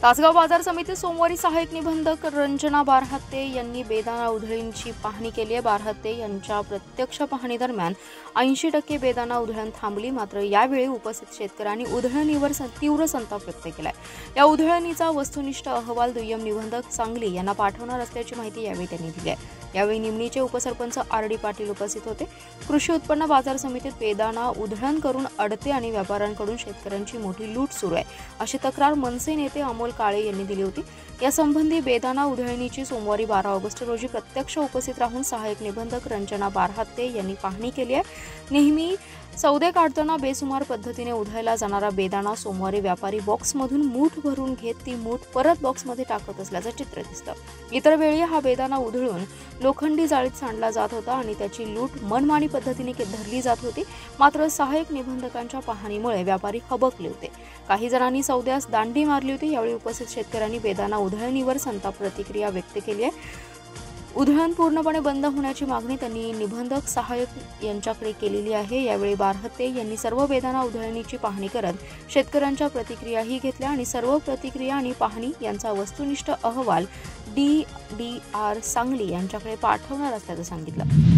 तासगाव बाजार समिती सोमवारी सहाय्यक निबंधक रंजना बारहत्ते यांनी बेदाणा उधळींची पाहणी केली आहे। बारहत्ते यांच्या प्रत्यक्ष पाहणी दरम्यान 80% बेदाणा उधळण थांबली। मात्र यावेळी उपस्थित शेतकऱ्यांनी उधळणीवर तीव्र संताप व्यक्त केलाय। या उधळणीचा वस्तुनिष्ठ अहवाल दुय्यम निबंधक सांगली यांना पाठवणार असल्याची माहिती यावेळी त्यांनी दिली आहे। यावेळी निमणीचे उपसरपंच आर.डी. पाटील उपस्थित होते। कृषी उत्पन्न बाजार समितीत बेदाणा उधळण करून अडते आणि व्यापाऱ्यांकडून शेतकऱ्यांची मोठी लूट सुरू आहे, अशी तक्रार मनसे नेते अमोल काळे यांनी दिली होती। यासंबंधी बेदाणा उधळणीची सोमवारी 12 ऑगस्ट रोजी प्रत्यक्ष उपस्थित राहून सहाय्यक निबंधक रंजना बारहत्ते यांनी पाहणी केली आहे। नेहमी सौदे काढताना बेसुमार पद्धतीने उधळला जाणारा बेदाणा सोमवारी व्यापारी बॉक्समधून मूठ भरून घेत ती मूठ परत बॉक्समध्ये टाकत असल्याचं चित्र दिसतं। इतर वेळी हा बेदाणा उधळून लोखंडी जाळीत सांडला जात होता आणि त्याची लूट मनमानी पद्धतीने धरली जात होती। मात्र सहाय्यक निबंधकांच्या पाहणीमुळे व्यापारी हबकले होते। काही जणांनी सौद्यास दांडी मारली होती। यावेळी उपस्थित शेतकऱ्यांनी बेदाणा उधळणीवर संताप प्रतिक्रिया व्यक्त केली आहे। उधळण पूर्णपणे बंद होण्याची मागणी त्यांनी निबंधक सहाय्यक यांच्याकडे केलेली आहे। यावेळी बारहत्ते यांनी सर्व बेदाणा उधळणीची पाहणी करत शेतकऱ्यांच्या प्रतिक्रियाही घेतल्या आणि सर्व प्रतिक्रिया आणि पाहणी यांचा वस्तुनिष्ठ अहवाल डी.आर. सांगली यांच्याकडे पाठवणार असल्याचं सांगितलं।